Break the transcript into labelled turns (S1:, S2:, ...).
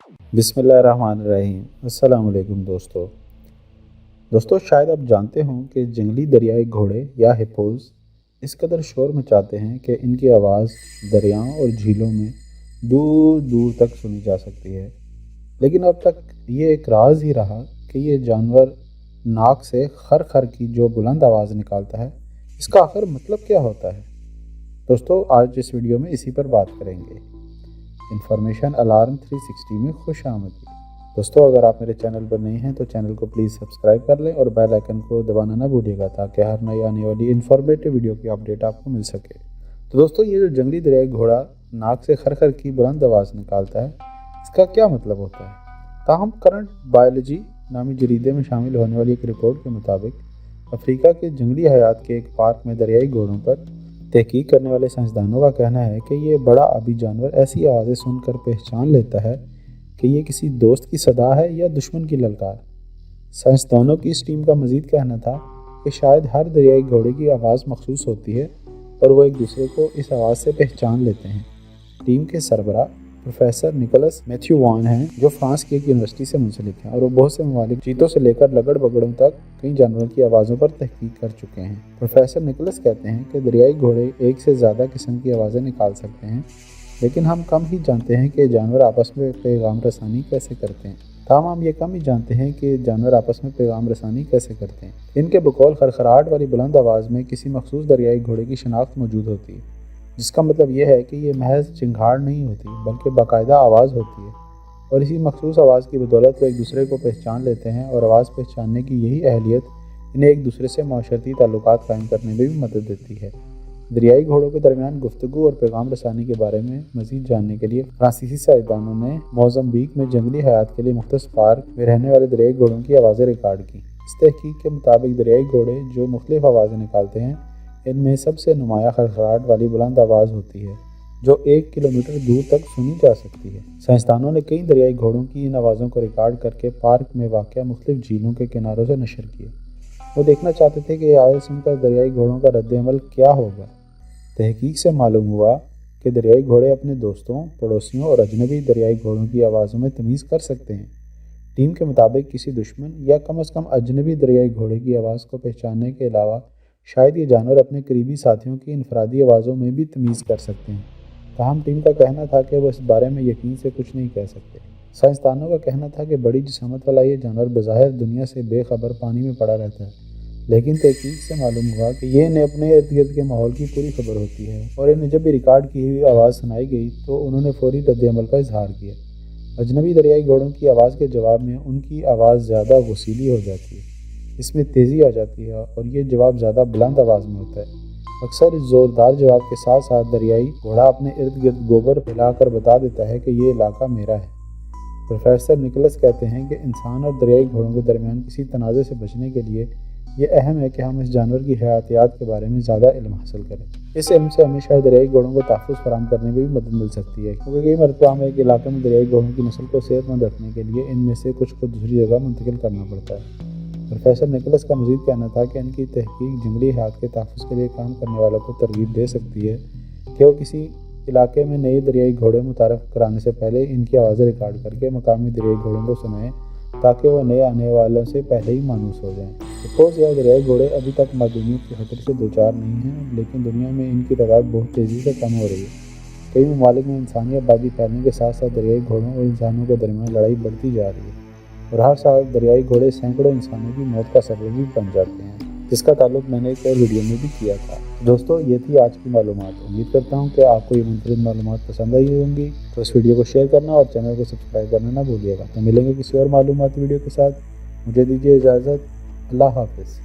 S1: बिस्मिल्लाहिर्रहमानिर्रहीम। अस्सलाम वालेकुम दोस्तों शायद आप जानते हों कि जंगली दरियाई घोड़े या हिप्पोज़ इस कदर शोर मचाते हैं कि इनकी आवाज़ दरियाओं और झीलों में दूर दूर तक सुनी जा सकती है। लेकिन अब तक ये एक राज ही रहा कि ये जानवर नाक से खर खर की जो बुलंद आवाज़ निकालता है, इसका आखिर मतलब क्या होता है। दोस्तों आज इस वीडियो में इसी पर बात करेंगे। इन्फॉर्मेशन अलार्म 360 में खुश आमदीद। दोस्तों अगर आप मेरे चैनल पर नए हैं तो चैनल को प्लीज़ सब्सक्राइब कर लें और बेल आइकन को दबाना ना भूलिएगा ताकि हर नई आने वाली इन्फॉर्मेटिव वीडियो की अपडेट आपको मिल सके। तो दोस्तों ये जो जंगली दरियाई घोड़ा नाक से खर खर की बुलंद आवाज़ निकालता है, इसका क्या मतलब होता है। ताहम करंट बायोलॉजी नामी जरीदे में शामिल होने वाली एक रिपोर्ट के मुताबिक अफ्रीका के जंगली हयात के एक पार्क में दरियाई घोड़ों पर तहकीक करने वाले साइंसदानों का कहना है कि ये बड़ा आबी जानवर ऐसी आवाज़ें सुनकर पहचान लेता है कि ये किसी दोस्त की सदा है या दुश्मन की ललकार। साइंसदानों की इस टीम का मज़ीद कहना था कि शायद हर दरियाई घोड़े की आवाज़ मखसूस होती है और वो एक दूसरे को इस आवाज़ से पहचान लेते हैं। टीम के सरबराह प्रोफेसर निकोलस मैथ्यू वॉन हैं, जो फ्रांस की एक यूनिवर्सिटी से मुंसलिक हैं और वो बहुत से ममालिक चीतों से लेकर लगड़ बगड़ों तक कई जानवरों की आवाज़ों पर तहकीक कर चुके हैं। प्रोफेसर निकोलस कहते हैं कि दरियाई घोड़े एक से ज़्यादा किस्म की आवाज़ें निकाल सकते हैं, लेकिन हम कम ही जानते हैं कि जानवर आपस में पैगाम रसानी कैसे करते हैं। हम ये कम ही जानते हैं कि जानवर आपस में पैगाम रसानी कैसे करते हैं। इनके बकौल खरखराहट वाली बुलंद आवाज़ में किसी मखसूस दरियाई घोड़े की शनाख्त मौजूद होती है, जिसका मतलब ये है कि ये महज चिंगाड़ नहीं होती बल्कि बाकायदा आवाज़ होती है और इसी मखसूस आवाज़ की बदौलत वो एक दूसरे को पहचान लेते हैं और आवाज़ पहचानने की यही अहलियत इन्हें एक दूसरे से माशरती ताल्लुकात कायम करने में भी मदद देती है। दरियाई घोड़ों के दरमियान गुफ्तगू और पैगाम रसानी के बारे में मज़ीद जानने के लिए फ्रांसीसी साइंसदानों ने मोज़म्बिक में जंगली हयात के लिए मुख्तस पार्क में रहने वाले दरियाई घोड़ों की आवाज़ें रिकॉर्ड की। इस तहकीक के मुताबिक दरियाई घोड़े जो मुख्तलिफ आवाज़ें निकालते हैं, इनमें सबसे नुमाया खरखराहट वाली बुलंद आवाज़ होती है जो 1 किलोमीटर दूर तक सुनी जा सकती है। साइंसदानों ने कई दरियाई घोड़ों की इन आवाज़ों को रिकॉर्ड करके पार्क में वाक़या मुख्तलिफ झीलों के किनारों से नशर किए। वो देखना चाहते थे कि ये आवाज़ सुनकर दरियाई घोड़ों का रद्द-ए-अमल क्या होगा। तहकीक से मालूम हुआ कि दरियाई घोड़े अपने दोस्तों, पड़ोसियों और अजनबी दरियाई घोड़ों की आवाज़ों में तमीज़ कर सकते हैं। टीम के मुताबिक किसी दुश्मन या कम अज़ कम अजनबी दरियाई घोड़े की आवाज़ को पहचानने के अलावा शायद ये जानवर अपने करीबी साथियों की इनफरादी आवाज़ों में भी तमीज़ कर सकते हैं। ताहम टीम का कहना था कि वो इस बारे में यकीन से कुछ नहीं कह सकते। साइंसदानों का कहना था कि बड़ी जिसामत वाला ये जानवर बज़ाहिर दुनिया से बेखबर पानी में पड़ा रहता है, लेकिन तहकीक से मालूम हुआ कि ये इन्हें अपने इर्द गिर्द के माहौल की पूरी खबर होती है और इन्हें जब भी रिकॉर्ड की हुई आवाज़ सुनाई गई तो उन्होंने फौरी रद्द-ए-अमल का इजहार किया। अजनबी दरियाई घोड़ों की आवाज़ के जवाब में उनकी आवाज़ ज़्यादा वसीली हो जाती है, इसमें तेज़ी आ जाती है और ये जवाब ज़्यादा बुलंद आवाज़ में होता है। अक्सर इस ज़ोरदार जवाब के साथ साथ दरियाई घोड़ा अपने इर्द गिर्द गोबर फैलाकर बता देता है कि ये इलाका मेरा है। प्रोफेसर निकोलस कहते हैं कि इंसान और दरियाई घोड़ों के दरमियान किसी तनाज़े से बचने के लिए ये अहम है कि हम इस जानवर की हयातियात के बारे में ज़्यादा इल्म हासिल करें। इस इल्म से हमें शायद दरियाई घोड़ों को तहफ़्फ़ुज़ फराहम करने में भी मदद मिल सकती है, क्योंकि कई मरतबा हमें एक इलाके में दरियाई घोड़ों की नस्ल को सेहतमंद रखने के लिए इनमें से कुछ को दूसरी जगह मुंतकिल करना पड़ता है। प्रोफेसर निकोलस का मज़ीद कहना था कि इनकी तहकीक जंगली हयात के तहफ़्फ़ुज़ के लिए काम करने वालों को तरगीब दे सकती है कि वो किसी इलाके में नए दरियाई घोड़े मुतारफ़ कराने से पहले इनकी आवाज़ें रिकॉर्ड करके मकामी दरियाई घोड़ों को सुनाएं ताकि वह नए आने वालों से पहले ही मानूस हो जाएं। हिप्पोज़ या दरियाई घोड़े अभी तक मादूमियत के खतरे से दो चार नहीं हैं, लेकिन दुनिया में इनकी तादाद बहुत तेज़ी से कम हो रही है। कई ममालिक में इंसानी आबादी फैलने के साथ साथ दरियाई घोड़ों और इंसानों के दरमियान लड़ाई बढ़ती जा रही है और हर साल दरियाई घोड़े सैकड़ों इंसानों की मौत का सबब भी बन जाते हैं, जिसका ताल्लुक मैंने एक और वीडियो में भी किया था। दोस्तों ये थी आज की मालूमात। उम्मीद करता हूँ कि आपको ये मुनफरिद मालूमात पसंद आई होंगी, तो इस वीडियो को शेयर करना और चैनल को सब्सक्राइब करना ना भूलिएगा। तो मिलेंगे किसी और मालूमाती वीडियो के साथ। मुझे दीजिए इजाज़त। अल्लाह हाफ़िज़।